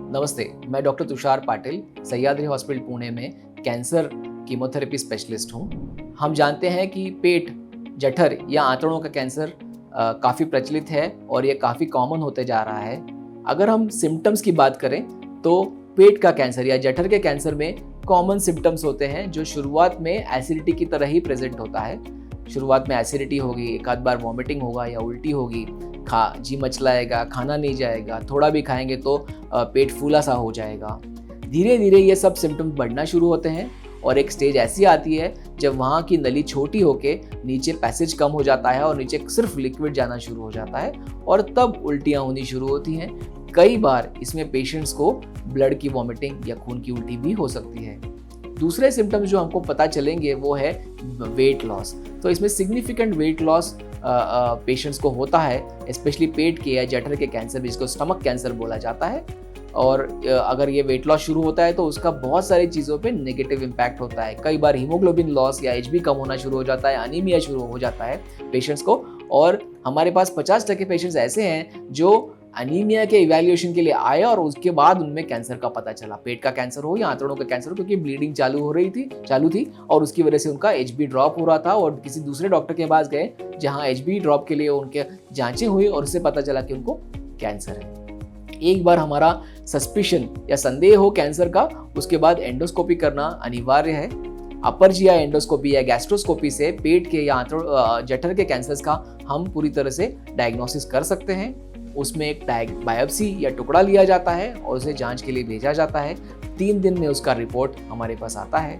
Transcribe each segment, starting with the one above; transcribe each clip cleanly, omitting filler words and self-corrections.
नमस्ते, मैं doctor Tushar Patil, Sahyadri hospital Pune में कैंसर कीमोथेरेपी स्पेशलिस्ट हूँ। हम जानते हैं कि पेट, जठर या आंतड़ों का कैंसर काफ़ी प्रचलित है और ये काफ़ी कॉमन होते जा रहा है। अगर हम सिम्टम्स की बात करें तो पेट का कैंसर या जठर के कैंसर में कॉमन सिम्टम्स होते हैं जो शुरुआत में एसिडिटी की तरह ही प्रेजेंट होता है। शुरुआत में एसिडिटी होगी, एक आध बार वॉमिटिंग होगा या उल्टी होगी, जी मचलाएगा, खाना नहीं जाएगा, थोड़ा भी खाएंगे तो पेट फूला सा हो जाएगा। धीरे धीरे ये सब सिम्टम्स बढ़ना शुरू होते हैं और एक स्टेज ऐसी आती है जब वहाँ की नली छोटी होके नीचे पैसेज कम हो जाता है और नीचे सिर्फ लिक्विड जाना शुरू हो जाता है और तब उल्टियाँ होनी शुरू होती हैं। कई बार इसमें पेशेंट्स को ब्लड की वॉमिटिंग या खून की उल्टी भी हो सकती है। दूसरे सिम्टम्स जो हमको पता चलेंगे वो है वेट लॉस। तो इसमें सिग्निफिकेंट वेट लॉस पेशेंट्स को होता है, स्पेशली पेट के या जठर के कैंसर, जिसको स्टमक कैंसर बोला जाता है। और अगर ये वेट लॉस शुरू होता है तो उसका बहुत सारी चीज़ों पे नेगेटिव इम्पैक्ट होता है। कई बार हीमोग्लोबिन लॉस या एचबी कम होना शुरू हो जाता है, अनीमिया शुरू हो जाता है पेशेंट्स को। और हमारे पास 50% पेशेंट्स ऐसे हैं जो अनीमिया के इवैल्यूएशन के लिए आए और उसके बाद उनमें कैंसर का पता चला, पेट का कैंसर हो या आंतड़ों का कैंसर हो, क्योंकि ब्लीडिंग चालू थी और उसकी वजह से उनका एचबी ड्रॉप हो रहा था और किसी दूसरे डॉक्टर के पास गए जहां एचबी ड्रॉप के लिए उनके जांचें हुई और उससे पता चला कि उनको कैंसर है। एक बार हमारा सस्पिशन या संदेह हो कैंसर का, उसके बाद एंडोस्कोपी करना अनिवार्य है। अपर जीआई एंडोस्कोपी या गैस्ट्रोस्कोपी से पेट के या जठर के कैंसर्स का हम पूरी तरह से डायग्नोसिस कर सकते हैं। उसमें एक बायोप्सी या टुकड़ा लिया जाता है और उसे जांच के लिए भेजा जाता है। 3 दिन में उसका रिपोर्ट हमारे पास आता है।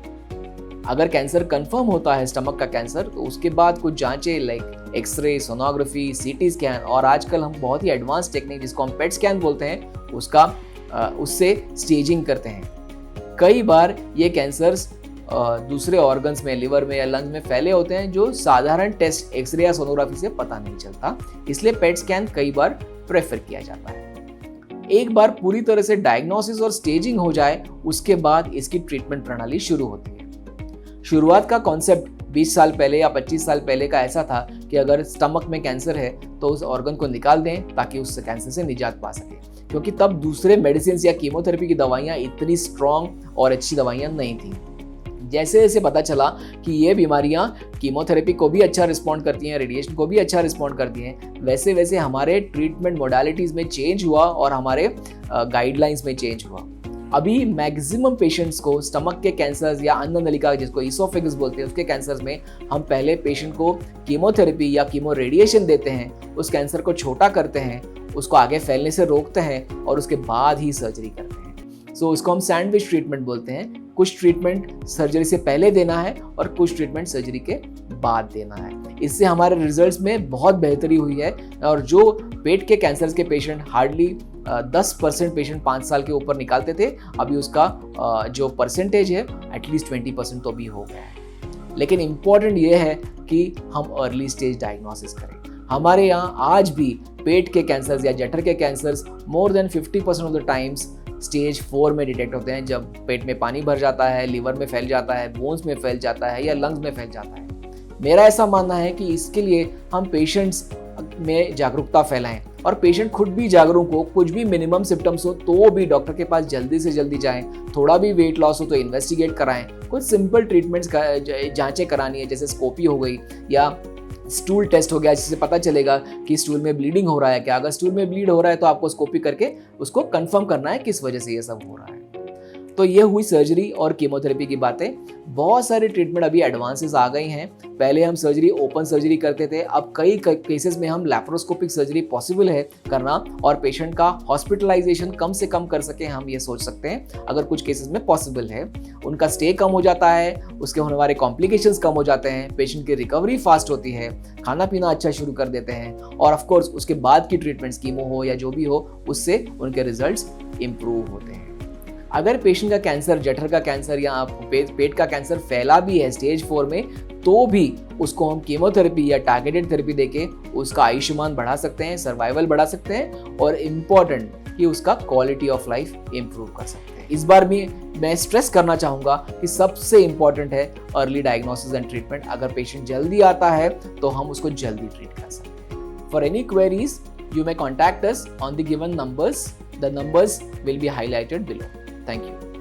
अगर कैंसर कंफर्म होता है, स्टमक का कैंसर, तो उसके बाद कुछ जांचें like x ray, sonography, CT scan और आजकल हम बहुत ही एडवांस टेक्निक जिसको हम पेट स्कैन बोलते हैं उससे स्टेजिंग करते हैं। कई बार ये कैंसर्स दूसरे ऑर्गन्स में, लिवर में या लंग्स में फैले होते हैं जो साधारण टेस्ट एक्सरे या सोनोग्राफी से पता नहीं चलता, इसलिए पेट स्कैन कई बार प्रेफर किया जाता है। एक बार पूरी तरह से डायग्नोसिस और स्टेजिंग हो जाए उसके बाद इसकी ट्रीटमेंट प्रणाली शुरू होती है। शुरुआत का कॉन्सेप्ट 20 साल पहले या 25 साल पहले का ऐसा था कि अगर स्टमक में कैंसर है तो उस ऑर्गन को निकाल दें ताकि उस कैंसर से निजात पा सके, क्योंकि तब दूसरे मेडिसिन या कीमोथेरेपी की दवाइयाँ इतनी स्ट्रॉन्ग और अच्छी दवाइयाँ नहीं थी। जैसे जैसे पता चला कि ये बीमारियां कीमोथेरेपी को भी अच्छा रिस्पॉन्ड करती हैं, रेडिएशन को भी अच्छा रिस्पॉन्ड करती हैं, वैसे वैसे हमारे ट्रीटमेंट मोडालिटीज़ में चेंज हुआ और हमारे गाइडलाइंस में चेंज हुआ। अभी मैक्सिमम पेशेंट्स को स्टमक के कैंसर्स या अन्न नलिका, जिसको इसोफेगस बोलते हैं, उसके कैंसर्स में हम पहले पेशेंट को कीमोथेरेपी या कीमो रेडिएशन देते हैं, उस कैंसर को छोटा करते हैं, उसको आगे फैलने से रोकते हैं और उसके बाद ही सर्जरी करते हैं। सो इसको हम सैंडविच ट्रीटमेंट बोलते हैं। कुछ ट्रीटमेंट सर्जरी से पहले देना है और कुछ ट्रीटमेंट सर्जरी के बाद देना है। इससे हमारे रिजल्ट्स में बहुत बेहतरी हुई है और जो पेट के कैंसर के पेशेंट हार्डली 10% पेशेंट 5 साल के ऊपर निकालते थे, अभी उसका जो परसेंटेज है एटलीस्ट 20% तो भी हो गया है। लेकिन इम्पॉर्टेंट ये है कि हम अर्ली स्टेज डायग्नोसिस करें। हमारे यहाँ आज भी पेट के कैंसर्स या जठर के cancers more than 50% of the times stage 4 में डिटेक्ट होते हैं, जब पेट में पानी भर जाता है, लिवर में फैल जाता है, बोन्स में फैल जाता है या लंग्स में फैल जाता है। मेरा ऐसा मानना है कि इसके लिए हम पेशेंट्स में जागरूकता फैलाएं और पेशेंट खुद भी जागरूक हो। कुछ भी मिनिमम सिम्टम्स हो तो भी डॉक्टर के पास जल्दी से जल्दी जाएं। थोड़ा भी वेट लॉस हो तो इन्वेस्टिगेट कराएं। कुछ सिंपल ट्रीटमेंट्स जांचें करानी है, जैसे स्कोपी हो गई या स्टूल टेस्ट हो गया, जिससे पता चलेगा कि स्टूल में ब्लीडिंग हो रहा है क्या। अगर स्टूल में ब्लीड हो रहा है तो आपको स्कोपी करके उसको कंफर्म करना है किस वजह से ये सब हो रहा है। तो ये हुई सर्जरी और कीमोथेरेपी की बातें। बहुत सारी ट्रीटमेंट अभी एडवांसेस आ गई हैं। पहले हम सर्जरी ओपन सर्जरी करते थे, अब कई केसेस में हम लैप्रोस्कोपिक सर्जरी पॉसिबल है करना और पेशेंट का हॉस्पिटलाइजेशन कम से कम कर सके, हम ये सोच सकते हैं। अगर कुछ केसेस में पॉसिबल है, उनका स्टे कम हो जाता है, उसके होने वाले कॉम्प्लिकेशंस कम हो जाते हैं, पेशेंट की रिकवरी फास्ट होती है, खाना पीना अच्छा शुरू कर देते हैं और ऑफकोर्स उसके बाद की ट्रीटमेंट्स कीमो हो या जो भी हो, उससे उनके रिजल्ट्स इंप्रूव होते हैं। अगर पेशेंट का कैंसर, जठर का कैंसर या पेट का कैंसर फैला भी है स्टेज 4 में, तो भी उसको हम कीमोथेरेपी या टारगेटेड थेरेपी देके उसका आयुष्मान बढ़ा सकते हैं, सर्वाइवल बढ़ा सकते हैं और इम्पॉर्टेंट कि उसका क्वालिटी ऑफ लाइफ इंप्रूव कर सकते हैं। इस बार भी मैं स्ट्रेस करना चाहूँगा कि सबसे इम्पॉर्टेंट है अर्ली डायग्नोसिस एंड ट्रीटमेंट। अगर पेशेंट जल्दी आता है तो हम उसको जल्दी ट्रीट कर सकते हैं। For any queries, you may contact us on the given numbers The numbers will be highlighted below. Thank you.